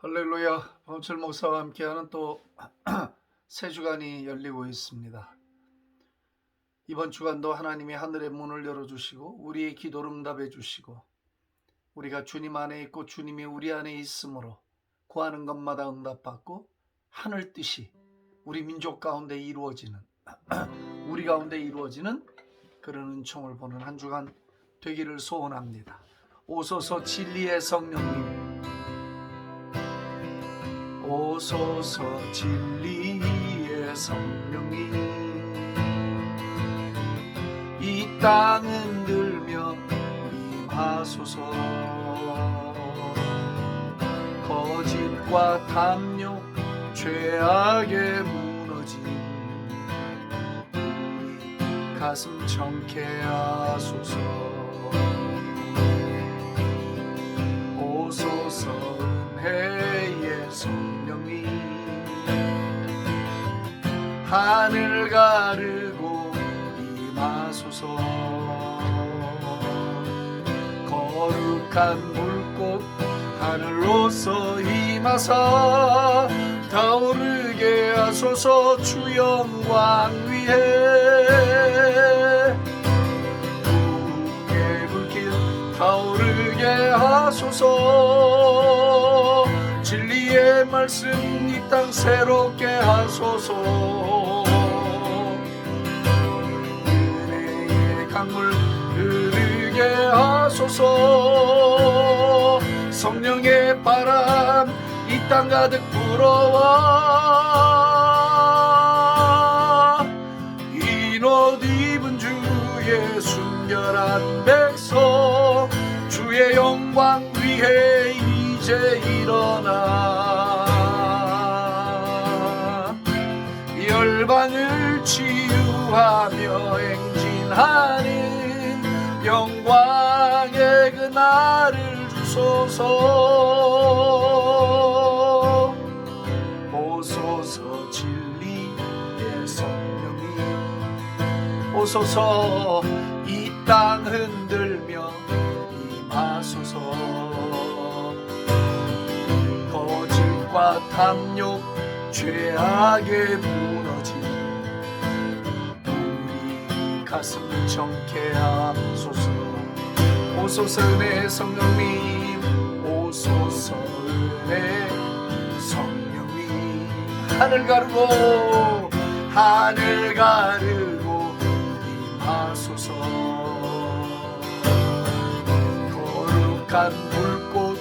할렐루야. 범철 목사와 함께하는 또 새 주간이 열리고 있습니다. 이번 주간도 하나님이 하늘의 문을 열어주시고 우리의 기도를 응답해 주시고 우리가 주님 안에 있고 주님이 우리 안에 있으므로 구하는 것마다 응답받고 하늘 뜻이 우리 민족 가운데 이루어지는 우리 가운데 이루어지는 그런 은총을 보는 한 주간 되기를 소원합니다. 오소서 진리의 성령님, 오소서 진리의 성령님, 이 땅 흔들며 임하소서. 거짓과 탐욕 죄악에 무너진 우리 가슴 청케하소서. 오소서 은혜의 성령님, 하늘 가르고 임하소서. 거룩한 불꽃 하늘로서 임하사 타오르게 하소서. 주 영광 위에 부흥의 불길 타오르게 하소서. 진리의 말씀 이 땅 새롭게 하소서. 은혜의 강물 흐르게 하소서. 성령의 바람 이 땅 가득 불어와 흰 옷 입은 주의 순결한 백성, 주의 영광 위에 이제 일어나 열방을 치유하며 행진하는 영광의 그날을 주소서. 오소서 진리의 성령님, 오소서 이 땅 흔들며 임하소서. 거짓과 탐욕 죄악에 무너진 우리 가슴 청케하소서. 오소서 은혜의 성령님, 오소서 은혜의 성령님, 하늘 가르고 임하소서. 거룩한 불꽃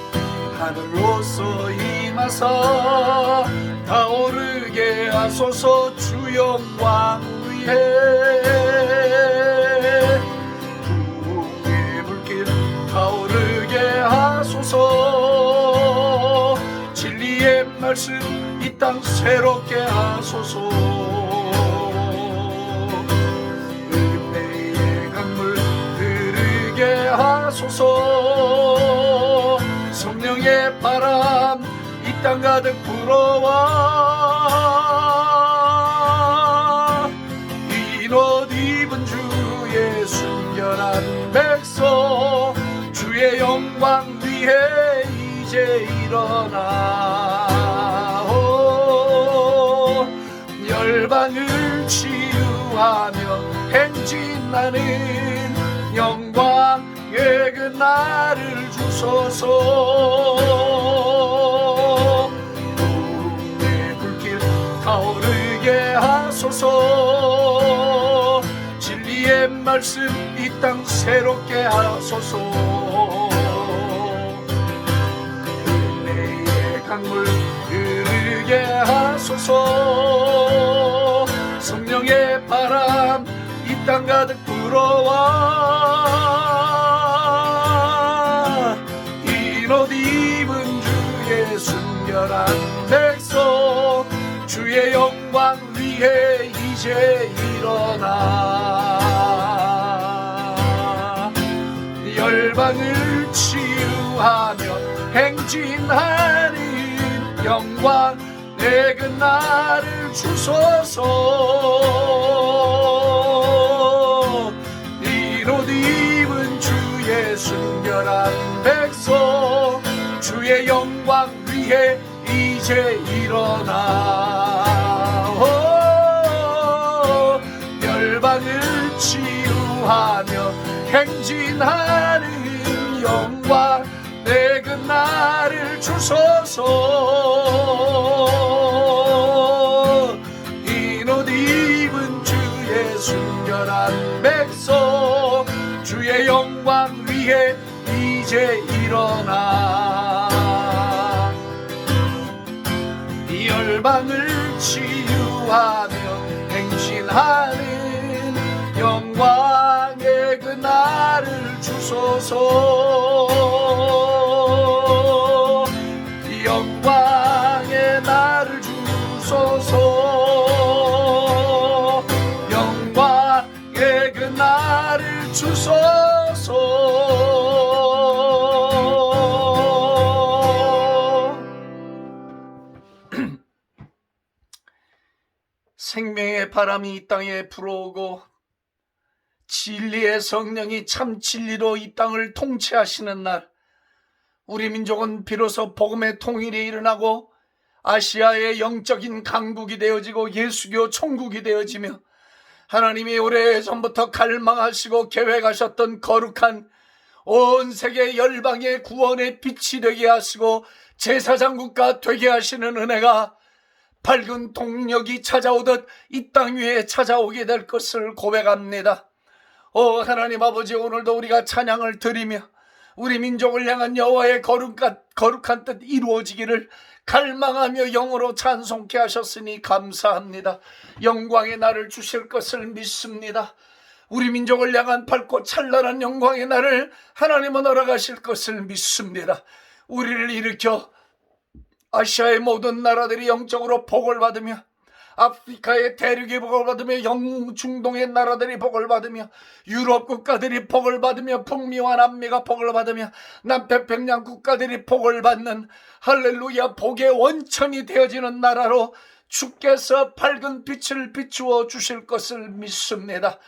하늘로서 임하사 타오르게 하소서. 주 영광 위에 부흥의 불길 타오르게 하소서. 진리의 말씀 이 땅 새롭게 하소서. 은혜의 강물 흐르게 하소서. 성령의 바람 이 땅 가득 불어와 흰 옷 입은 주의 순결한 백성, 주의 영광 위에 이제 일어나 열방을 치유하며 행진하는 영광의 그날을 주소서. 부흥의 불길 타오르게 하소서. 진리의 말씀 이 땅 새롭게 하소서. 은혜의 강물 흐르게 하소서. 성령의 바람 이 땅 가득 불어와 흰 옷 입은 주의 순결한 백성, 주의 영광 위에 이제 일어나 열방을 치유하며 행진하는 영광 내 그날을 주소서. 흰 옷 입은 주의 순결한 백성, 주의 영광 위에 이제 일어나. 열방을 치유하며 행진하는 영광 내 그 나를 주소서. 흰 옷 입은 주의 순결한 백성 주의 영광 위에 이제 일어나. 열방을 치유하며 행진하는 영광의 그 나를 주소서. 영광의 나를 주소서. 영광의 그 나를 주소서. 생명의 바람이 이 땅에 불어오고 진리의 성령이 참 진리로 이 땅을 통치하시는 날, 우리 민족은 비로소 복음의 통일이 일어나고 아시아의 영적인 강국이 되어지고 예수교 천국이 되어지며 하나님이 오래전부터 갈망하시고 계획하셨던 거룩한 온 세계 열방의 구원의 빛이 되게 하시고 제사장국가 되게 하시는 은혜가 밝은 동력이 찾아오듯 이 땅 위에 찾아오게 될 것을 고백합니다. 하나님 아버지, 오늘도 우리가 찬양을 드리며 우리 민족을 향한 여호와의 거룩한 뜻 이루어지기를 갈망하며 영으로 찬송케 하셨으니 감사합니다. 영광의 날을 주실 것을 믿습니다. 우리 민족을 향한 밝고 찬란한 영광의 날을 하나님은 허락하실 것을 믿습니다. 우리를 일으켜 아시아의 모든 나라들이 영적으로 복을 받으며 아프리카의 대륙이 복을 받으며 중동의 나라들이 복을 받으며 유럽 국가들이 복을 받으며 북미와 남미가 복을 받으며 남태평양 국가들이 복을 받는 할렐루야 복의 원천이 되어지는 나라로 주께서 밝은 빛을 비추어 주실 것을 믿습니다.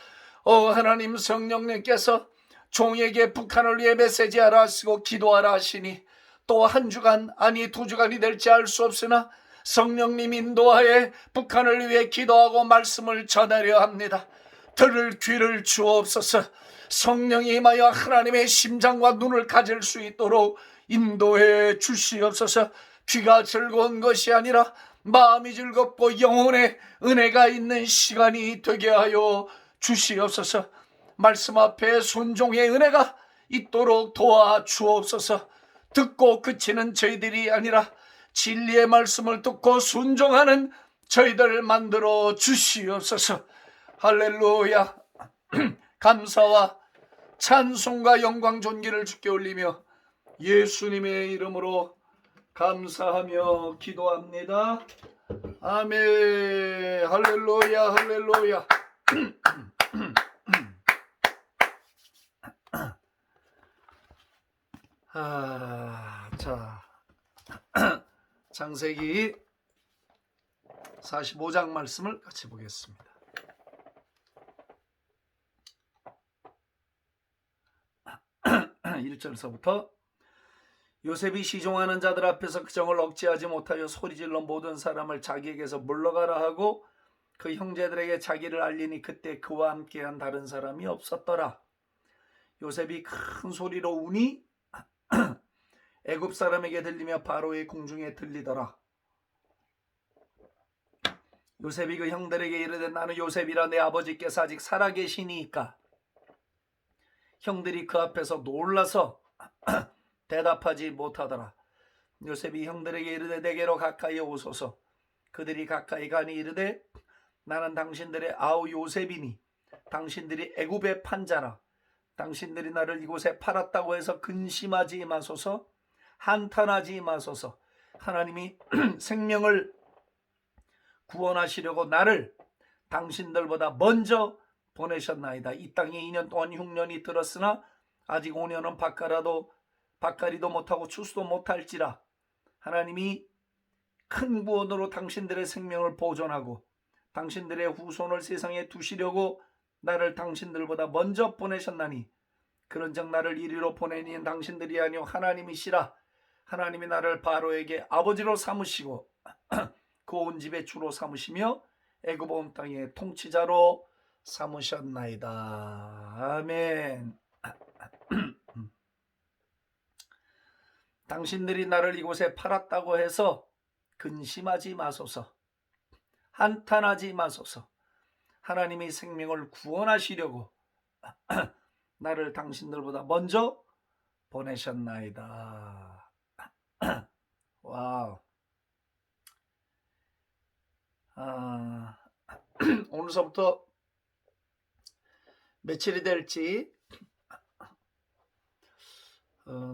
하나님, 성령님께서 종에게 북한을 위해 메시지하라 하시고 기도하라 하시니 또 한 주간, 아니 2주간이 될지 알 수 없으나 성령님 인도하에 북한을 위해 기도하고 말씀을 전하려 합니다. 들을 귀를 주옵소서. 성령이 임하여 하나님의 심장과 눈을 가질 수 있도록 인도해 주시옵소서. 귀가 즐거운 것이 아니라 마음이 즐겁고 영혼의 은혜가 있는 시간이 되게 하여 주시옵소서. 말씀 앞에 순종의 은혜가 있도록 도와 주옵소서. 듣고 그치는 저희들이 아니라 진리의 말씀을 듣고 순종하는 저희들 만들어 주시옵소서. 할렐루야. 감사와 찬송과 영광 존귀를 주께 올리며 예수님의 이름으로 감사하며 기도합니다. 아멘. 할렐루야, 할렐루야. 자, 창세기 45장 말씀을 같이 보겠습니다. (1절서부터) 요셉이 시종하는 자들 앞에서 그 정을 억제하지 못하여 소리질러 모든 사람을 자기에게서 물러가라 하고 그 형제들에게 자기를 알리니 그때 그와 함께한 다른 사람이 없었더라. 요셉이 큰 소리로 우니 애굽 사람에게 들리며 바로의 궁중에 들리더라. 요셉이 그 형들에게 이르되 나는 요셉이라 내 아버지께서 아직 살아계시니까. 형들이 그 앞에서 놀라서 대답하지 못하더라. 요셉이 형들에게 이르되 내게로 가까이 오소서. 그들이 가까이 가니 이르되 나는 당신들의 아우 요셉이니 당신들이 애굽의 판자라. 당신들이 나를 이곳에 팔았다고 해서 근심하지 마소서. 한탄하지 마소서. 하나님이 생명을 구원하시려고 나를 당신들보다 먼저 보내셨나이다. 이 땅에 2년 동안 흉년이 들었으나 아직 5년은 밭가리도 못하고 추수도 못할지라. 하나님이 큰 구원으로 당신들의 생명을 보존하고 당신들의 후손을 세상에 두시려고 나를 당신들보다 먼저 보내셨나니 그런즉 나를 이리로 보내니 당신들이 아니오 하나님이시라. 하나님이 나를 바로에게 아버지로 삼으시고 그 온 집의 주로 삼으시며 애굽 온 땅의 통치자로 삼으셨나이다. 아멘. 당신들이 나를 이곳에 팔았다고 해서 근심하지 마소서. 한탄하지 마소서. 하나님이 생명을 구원하시려고 나를 당신들보다 먼저 보내셨나이다. 와우. 오늘서부터 며칠이 될지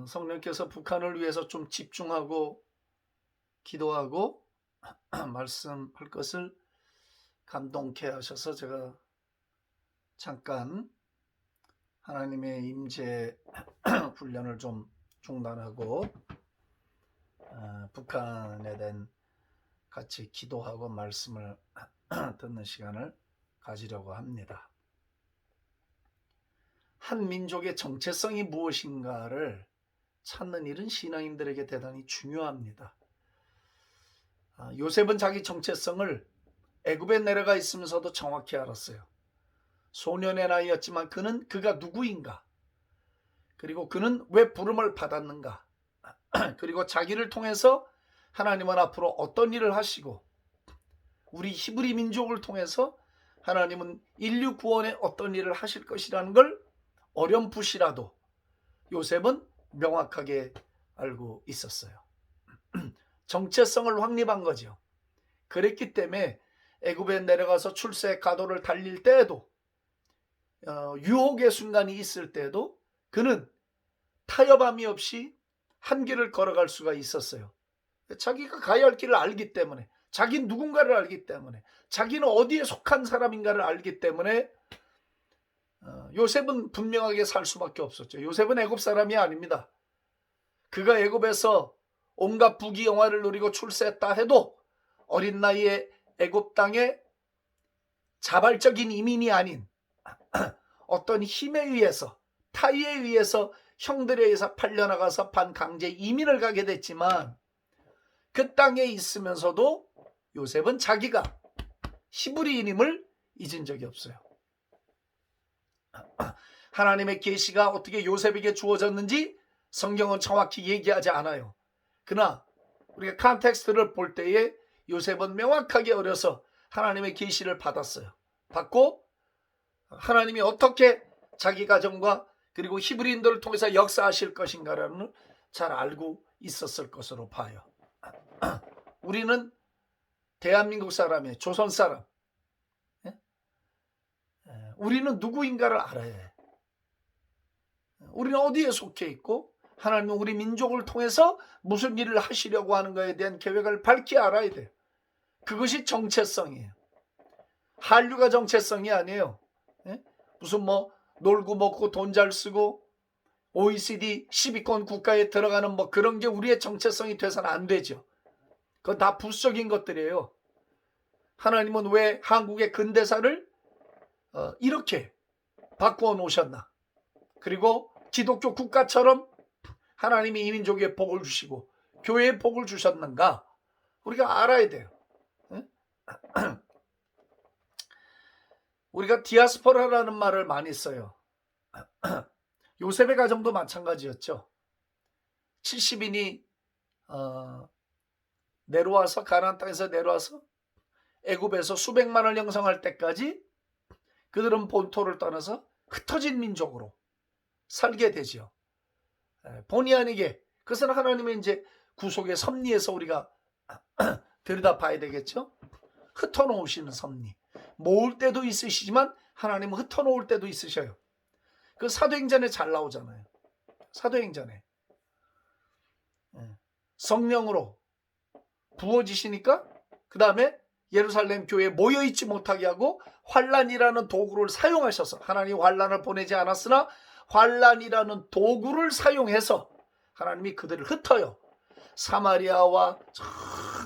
성령께서 북한을 위해서 좀 집중하고 기도하고 말씀할 것을 감동케 하셔서 제가 잠깐 하나님의 임재 훈련을 좀 중단하고 북한에 대한 같이 기도하고 말씀을 듣는 시간을 가지려고 합니다. 한 민족의 정체성이 무엇인가를 찾는 일은 신앙인들에게 대단히 중요합니다. 요셉은 자기 정체성을 애굽에 내려가 있으면서도 정확히 알았어요. 소년의 나이였지만 그가 누구인가? 그리고 그는 왜 부름을 받았는가? 그리고 자기를 통해서 하나님은 앞으로 어떤 일을 하시고 우리 히브리 민족을 통해서 하나님은 인류 구원에 어떤 일을 하실 것이라는 걸 어렴풋이라도 요셉은 명확하게 알고 있었어요. 정체성을 확립한 거죠. 그랬기 때문에 애굽에 내려가서 출세 가도를 달릴 때에도 유혹의 순간이 있을 때에도 그는 타협함이 없이 한 길을 걸어갈 수가 있었어요. 자기가 가야 할 길을 알기 때문에, 자기 누군가를 알기 때문에, 자기는 어디에 속한 사람인가를 알기 때문에 요셉은 분명하게 살 수밖에 없었죠. 요셉은 애굽 사람이 아닙니다. 그가 애굽에서 온갖 부귀영화를 누리고 출세했다 해도 어린 나이에 애굽 땅에 자발적인 이민이 아닌 어떤 힘에 의해서, 타의에 의해서 형들에 의해서 팔려나가서 반강제 이민을 가게 됐지만 그 땅에 있으면서도 요셉은 자기가 히브리인임을 잊은 적이 없어요. 하나님의 계시가 어떻게 요셉에게 주어졌는지 성경은 정확히 얘기하지 않아요. 그러나 우리가 컨텍스트를 볼 때에 요셉은 명확하게 어려서 하나님의 계시를 받았어요. 받고 하나님이 어떻게 자기 가정과 그리고 히브리인들을 통해서 역사하실 것인가라는 잘 알고 있었을 것으로 봐요. 우리는 대한민국 사람이에요. 조선 사람. 우리는 누구인가를 알아야 해. 우리는 어디에 속해 있고 하나님은 우리 민족을 통해서 무슨 일을 하시려고 하는 것에 대한 계획을 밝히 알아야 돼요. 그것이 정체성이에요. 한류가 정체성이 아니에요. 무슨 놀고 먹고 돈 잘 쓰고 OECD 10위권 국가에 들어가는 그런 게 우리의 정체성이 돼서는 안 되죠. 그건 다 부수적인 것들이에요. 하나님은 왜 한국의 근대사를 이렇게 바꾸어 놓으셨나? 그리고 기독교 국가처럼 하나님이 이 민족에 복을 주시고 교회에 복을 주셨는가? 우리가 알아야 돼요. 우리가 디아스포라라는 말을 많이 써요. 요셉의 가정도 마찬가지였죠. 70인이 내려와서 가나안 땅에서 내려와서 애굽에서 수백만을 형성할 때까지 그들은 본토를 떠나서 흩어진 민족으로 살게 되죠. 본의 아니게 그것은 하나님의 이제 구속의 섭리에서 우리가 들여다봐야 되겠죠. 흩어놓으시는 섭리. 모을 때도 있으시지만 하나님은 흩어놓을 때도 있으셔요. 그 사도행전에 잘 나오잖아요. 사도행전에 성령으로 부어지시니까 그 다음에 예루살렘 교회에 모여있지 못하게 하고 환란이라는 도구를 사용하셔서, 하나님이 환란을 보내지 않았으나 환란이라는 도구를 사용해서 하나님이 그들을 흩어요. 사마리아와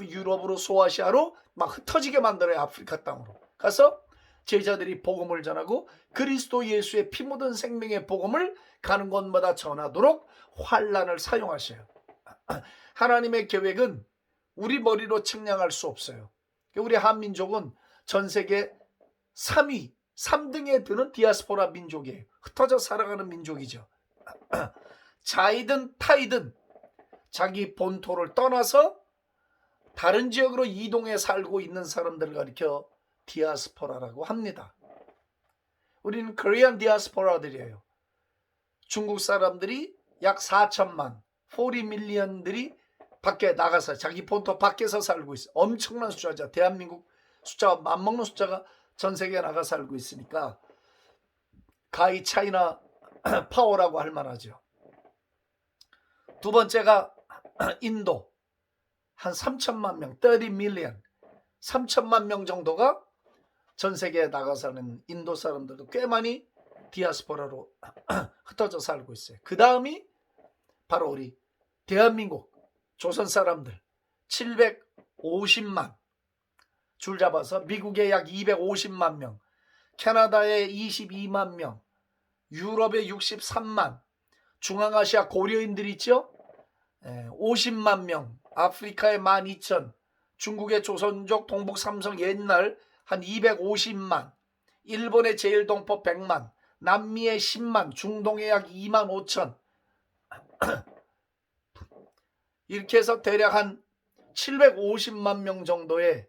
유럽으로 소아시아로 막 흩어지게 만들어요. 아프리카 땅으로 가서 제자들이 복음을 전하고 그리스도 예수의 피 묻은 생명의 복음을 가는 곳마다 전하도록 환란을 사용하셔요. 하나님의 계획은 우리 머리로 측량할 수 없어요. 우리 한민족은 전 세계 3위, 3등에 드는 디아스포라 민족이에요. 흩어져 살아가는 민족이죠. 자이든 타이든 자기 본토를 떠나서 다른 지역으로 이동해 살고 있는 사람들을 가리켜 디아스포라라고 합니다. 우리는 코리안 디아스포라들이에요. 중국 사람들이 약 4천만, 40밀리언들이 밖에 나가서 자기 본토 밖에서 살고 있어요. 엄청난 숫자죠. 대한민국 숫자가 맞먹는 숫자가 전 세계에 나가 살고 있으니까 가히 차이나 파워라고 할 만하죠. 두 번째가 인도. 한 3천만 명, 30밀리언, 3천만 명 정도가 전 세계에 나가 사는 인도 사람들도 꽤 많이 디아스포라로 흩어져 살고 있어요. 그 다음이 바로 우리 대한민국 조선 사람들 750만 줄 잡아서 미국에 약 250만 명, 캐나다에 22만 명, 유럽에 63만, 중앙아시아 고려인들 있죠? 50만 명, 아프리카에 12,000, 중국의 조선족 동북 삼성 옛날 한 250만, 일본의 제일동포 100만, 남미의 10만, 중동의 약 2만 5천. 이렇게 해서 대략 한 750만 명 정도의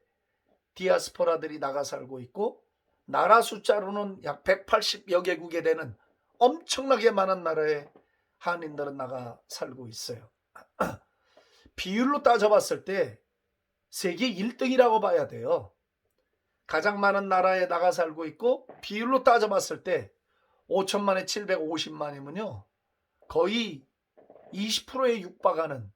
디아스포라들이 나가 살고 있고, 나라 숫자로는 약 180여 개국에 되는 엄청나게 많은 나라의 한인들은 나가 살고 있어요. 비율로 따져봤을 때 세계 1등이라고 봐야 돼요. 가장 많은 나라에 나가 살고 있고, 비율로 따져봤을 때 5천만에 750만이면요 거의 20%에 육박하는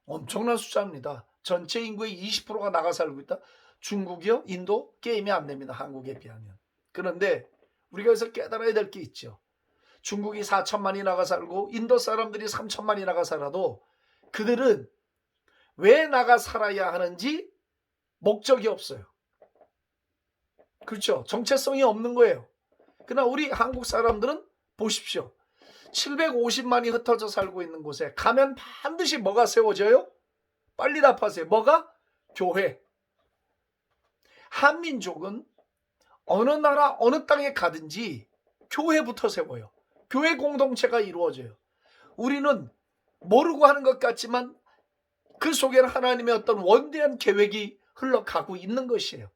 엄청난 숫자입니다. 전체 인구의 20%가 나가 살고 있다. 중국이요, 인도 게임이 안 됩니다. 한국에 비하면. 그런데 우리가 여기서 깨달아야 될 게 있죠. 중국이 4천만이 나가 살고 인도 사람들이 3천만이 나가 살아도 그들은 왜 나가 살아야 하는지 목적이 없어요. 그렇죠. 정체성이 없는 거예요. 그러나 우리 한국 사람들은 보십시오. 750만이 흩어져 살고 있는 곳에 가면 반드시 뭐가 세워져요? 빨리 답하세요. 뭐가? 교회. 한민족은 어느 나라 어느 땅에 가든지 교회부터 세워요. 교회 공동체가 이루어져요. 우리는 모르고 하는 것 같지만 그 속에는 하나님의 어떤 원대한 계획이 흘러가고 있는 것이에요.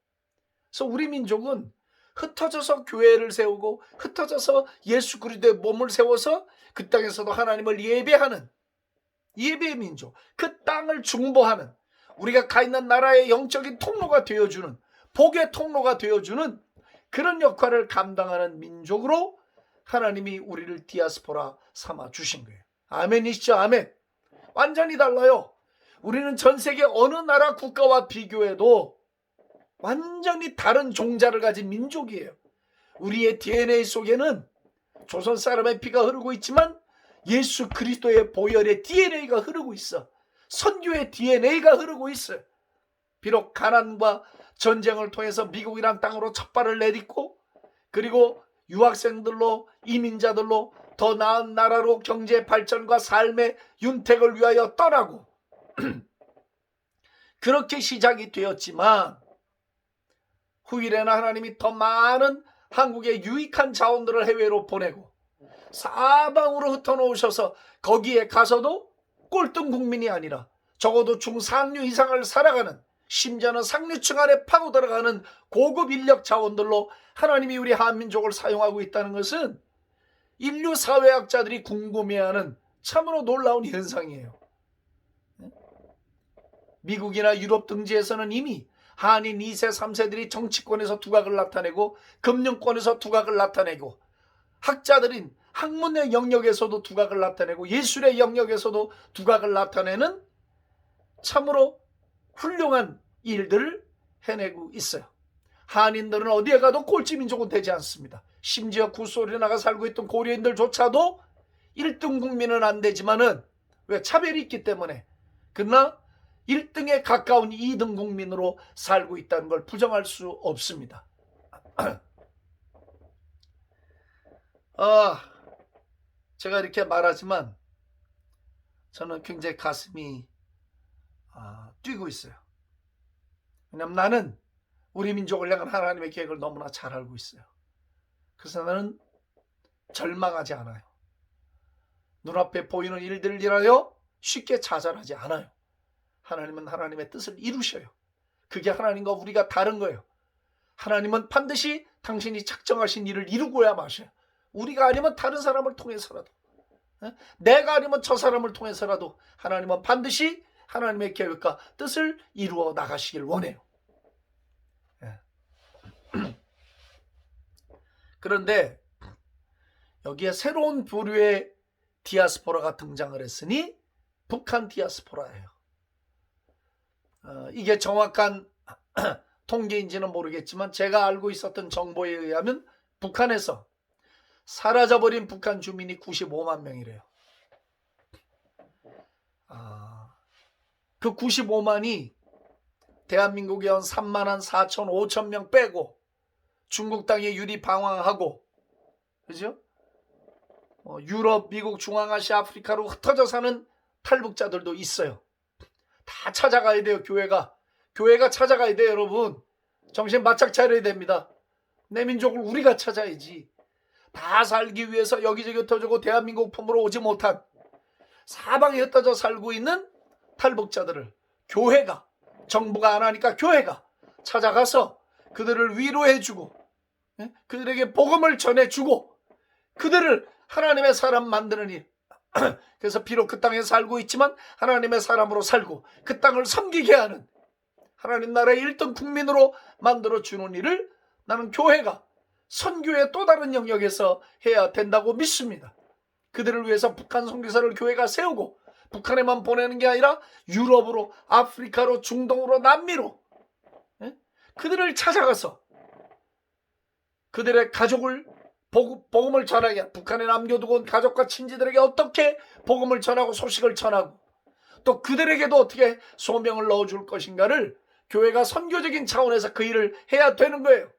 그래서 우리 민족은 흩어져서 교회를 세우고 흩어져서 예수 그리스도의 몸을 세워서 그 땅에서도 하나님을 예배하는 예배의 민족, 그 땅을 중보하는, 우리가 가 있는 나라의 영적인 통로가 되어주는, 복의 통로가 되어주는 그런 역할을 감당하는 민족으로 하나님이 우리를 디아스포라 삼아 주신 거예요. 아멘이시죠? 아멘. 완전히 달라요. 우리는 전 세계 어느 나라 국가와 비교해도 완전히 다른 종자를 가진 민족이에요. 우리의 DNA 속에는 조선 사람의 피가 흐르고 있지만 예수 그리스도의 보혈의 DNA가 흐르고 있어. 선교의 DNA가 흐르고 있어. 비록 가난과 전쟁을 통해서 미국이란 땅으로 첫 발을 내딛고, 그리고 유학생들로 이민자들로 더 나은 나라로 경제 발전과 삶의 윤택을 위하여 떠나고 그렇게 시작이 되었지만, 후일에는 하나님이 더 많은 한국의 유익한 자원들을 해외로 보내고 사방으로 흩어놓으셔서 거기에 가서도 꼴등 국민이 아니라 적어도 중상류 이상을 살아가는, 심지어는 상류층 안에 파고 들어가는 고급 인력 자원들로 하나님이 우리 한민족을 사용하고 있다는 것은 인류 사회학자들이 궁금해하는 참으로 놀라운 현상이에요. 미국이나 유럽 등지에서는 이미 한인 2세, 3세들이 정치권에서 두각을 나타내고 금융권에서 두각을 나타내고, 학자들인 학문의 영역에서도 두각을 나타내고 예술의 영역에서도 두각을 나타내는 참으로 훌륭한 일들을 해내고 있어요. 한인들은 어디에 가도 꼴찌 민족은 되지 않습니다. 심지어 구소리에 나가 살고 있던 고려인들조차도 1등 국민은 안 되지만은, 왜? 차별이 있기 때문에. 그러나 1등에 가까운 2등 국민으로 살고 있다는 걸 부정할 수 없습니다. 제가 이렇게 말하지만 저는 굉장히 가슴이 뛰고 있어요. 왜냐하면 나는 우리 민족을 향한 하나님의 계획을 너무나 잘 알고 있어요. 그래서 나는 절망하지 않아요. 눈앞에 보이는 일들을 인하여 쉽게 좌절하지 않아요. 하나님은 하나님의 뜻을 이루셔요. 그게 하나님과 우리가 다른 거예요. 하나님은 반드시 당신이 작정하신 일을 이루고야 마셔요. 우리가 아니면 다른 사람을 통해서라도, 내가 아니면 저 사람을 통해서라도 하나님은 반드시 하나님의 계획과 뜻을 이루어 나가시길 원해요. 그런데 여기에 새로운 부류의 디아스포라가 등장을 했으니 북한 디아스포라예요. 이게 정확한 통계인지는 모르겠지만 제가 알고 있었던 정보에 의하면 북한에서 사라져버린 북한 주민이 95만 명이래요. 그 95만이 대한민국에 한 3만 한 4천 5천 명 빼고 중국 땅에 유리 방황하고, 그죠? 유럽, 미국, 중앙아시아, 아프리카로 흩어져 사는 탈북자들도 있어요. 다 찾아가야 돼요. 교회가 찾아가야 돼요. 여러분, 정신 바짝 차려야 됩니다. 내 민족을 우리가 찾아야지. 다 살기 위해서 여기저기 흩어지고 대한민국 품으로 오지 못한 사방에 흩어져 살고 있는 탈북자들을 교회가, 정부가 안 하니까 교회가 찾아가서 그들을 위로해주고, 그들에게 복음을 전해주고, 그들을 하나님의 사람 만드는 일. 그래서 비록 그 땅에 살고 있지만 하나님의 사람으로 살고 그 땅을 섬기게 하는 하나님 나라의 1등 국민으로 만들어주는 일을 나는 교회가 선교의 또 다른 영역에서 해야 된다고 믿습니다. 그들을 위해서 북한 선교사를 교회가 세우고 북한에만 보내는 게 아니라 유럽으로, 아프리카로, 중동으로, 남미로 그들을 찾아가서 그들의 가족을 복음을 전하게, 북한에 남겨두고 온 가족과 친지들에게 어떻게 복음을 전하고 소식을 전하고 또 그들에게도 어떻게 소명을 넣어줄 것인가를 교회가 선교적인 차원에서 그 일을 해야 되는 거예요.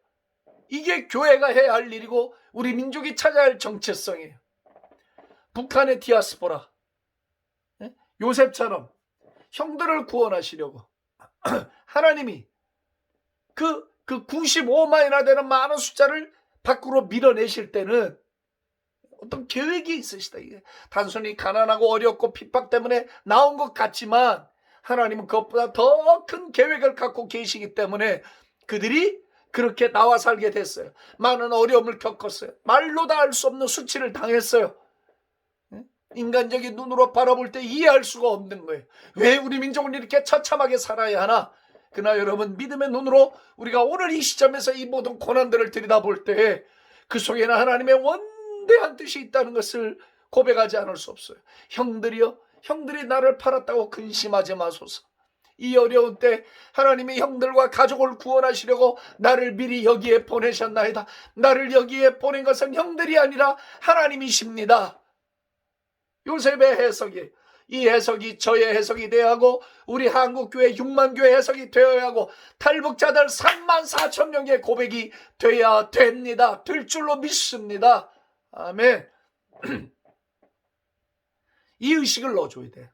이게 교회가 해야 할 일이고 우리 민족이 찾아야 할 정체성이에요. 북한의 디아스포라, 요셉처럼 형들을 구원하시려고 하나님이 그 95만이나 되는 많은 숫자를 밖으로 밀어내실 때는 어떤 계획이 있으시다. 이게 단순히 가난하고 어렵고 핍박 때문에 나온 것 같지만 하나님은 그것보다 더 큰 계획을 갖고 계시기 때문에 그들이 그렇게 나와 살게 됐어요. 많은 어려움을 겪었어요. 말로 다 할 수 없는 수치를 당했어요. 인간적인 눈으로 바라볼 때 이해할 수가 없는 거예요. 왜 우리 민족은 이렇게 처참하게 살아야 하나? 그러나 여러분, 믿음의 눈으로 우리가 오늘 이 시점에서 이 모든 고난들을 들여다볼 때 그 속에는 하나님의 원대한 뜻이 있다는 것을 고백하지 않을 수 없어요. 형들이 나를 팔았다고 근심하지 마소서. 이 어려운 때 하나님이 형들과 가족을 구원하시려고 나를 미리 여기에 보내셨나이다. 나를 여기에 보낸 것은 형들이 아니라 하나님이십니다. 요셉의 해석이, 이 해석이 저의 해석이 되어야 하고 우리 한국교회 6만 교회 해석이 되어야 하고 탈북자들 3만 4천 명의 고백이 되어야 됩니다. 될 줄로 믿습니다. 아멘. 이 의식을 넣어줘야 돼.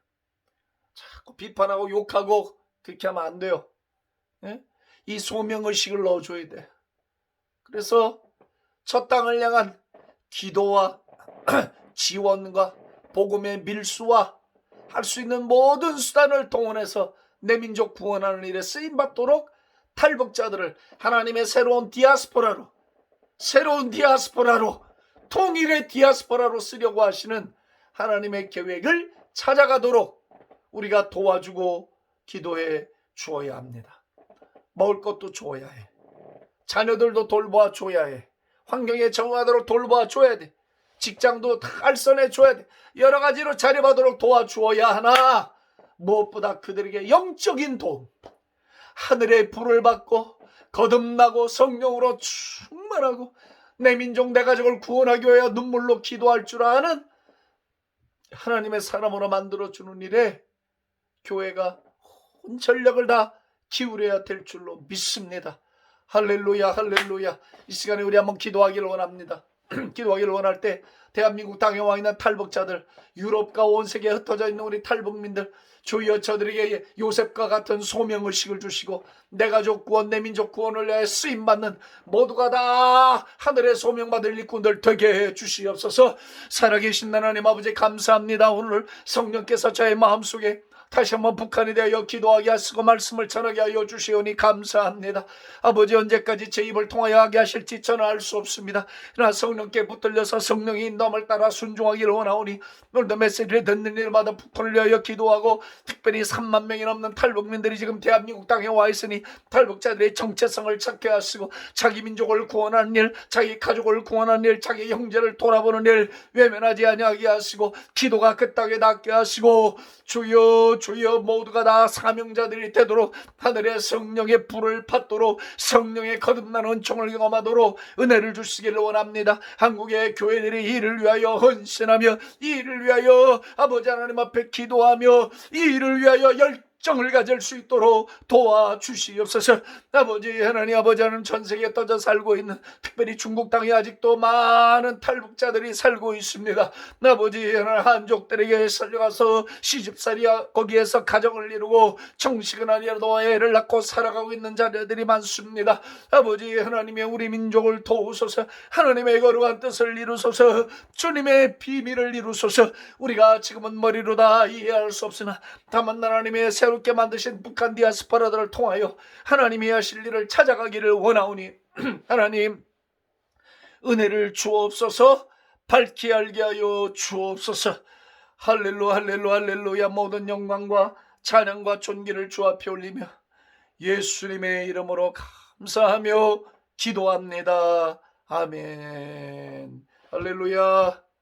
자꾸 비판하고 욕하고 그렇게 하면 안 돼요. 이 소명의식을 넣어줘야 돼. 그래서 저 땅을 향한 기도와 지원과 복음의 밀수와 할 수 있는 모든 수단을 동원해서 내 민족 구원하는 일에 쓰임받도록 탈북자들을 하나님의 새로운 디아스포라로 통일의 디아스포라로 쓰려고 하시는 하나님의 계획을 찾아가도록 우리가 도와주고 기도해 주어야 합니다. 먹을 것도 줘야 해. 자녀들도 돌보아 줘야 해. 환경에 적응하도록 돌보아 줘야 돼. 직장도 알선해 줘야 돼. 여러 가지로 자립하도록 도와주어야 하나, 무엇보다 그들에게 영적인 도움, 하늘의 불을 받고 거듭나고 성령으로 충만하고 내 민족 내 가족을 구원하기 위하여 눈물로 기도할 줄 아는 하나님의 사람으로 만들어주는 일에 교회가 온 전력을 다 기울여야 될 줄로 믿습니다. 할렐루야, 할렐루야. 이 시간에 우리 한번 기도하기를 원합니다. 기도하기를 원할 때 대한민국 땅에 와 있는 탈북자들, 유럽과 온 세계에 흩어져 있는 우리 탈북민들, 주여 저들에게 요셉과 같은 소명의식을 주시고 내 가족 구원, 내 민족 구원을 위해 쓰임받는 모두가 다 하늘의 소명받을 일꾼들 되게 해 주시옵소서. 살아계신 하나님 아버지 감사합니다. 오늘 성령께서 저의 마음속에 다시 한번 북한에 대하여 기도하게 하시고 말씀을 전하게 하여 주시오니 감사합니다. 아버지 언제까지 제 입을 통하여 하게 하실지 저는 알 수 없습니다. 그러나 성령께 붙들려서 성령이 인도함을 따라 순종하기를 원하오니 오늘도 메시지를 듣는 일마다 북한을 위하여 기도하고 특별히 3만 명이 넘는 탈북민들이 지금 대한민국 땅에 와 있으니 탈북자들의 정체성을 찾게 하시고 자기 민족을 구원하는 일, 자기 가족을 구원하는 일, 자기 형제를 돌아보는 일 외면하지 아니하게 하시고 기도가 그 땅에 닿게 하시고 주여 모두가 다 사명자들이 되도록 하늘의 성령의 불을 받도록 성령의 거듭나는 은총을 경험하도록 은혜를 주시기를 원합니다. 한국의 교회들이 이를 위하여 헌신하며 이 일을 위하여 아버지 하나님 앞에 기도하며 이 일을 위하여 열정을 가질 수 있도록 도와주시옵소서. 아버지 하나님 아버지 하나님 전 세계에 떠져 살고 있는 특별히 중국 땅에 아직도 많은 탈북자들이 살고 있습니다. 아버지 하나님 한족들에게 살려가서 시집살이야 거기에서 가정을 이루고 정식은 아니라도 애를 낳고 살아가고 있는 자녀들이 많습니다. 아버지 하나님의 우리 민족을 도우소서. 하나님의 거룩한 뜻을 이루소서. 주님의 비밀을 이루소서. 우리가 지금은 머리로 다 이해할 수 없으나 다만 하나님의 새롭게 만드신 북한 디아스포라들을 통하여 하나님이 하실 일을 찾아가기를 원하오니 하나님 은혜를 주옵소서. 밝히 알게 하여 주옵소서. 할렐루야. 모든 영광과 찬양과 존귀를 주 앞에 올리며 예수님의 이름으로 감사하며 기도합니다. 아멘. 할렐루야.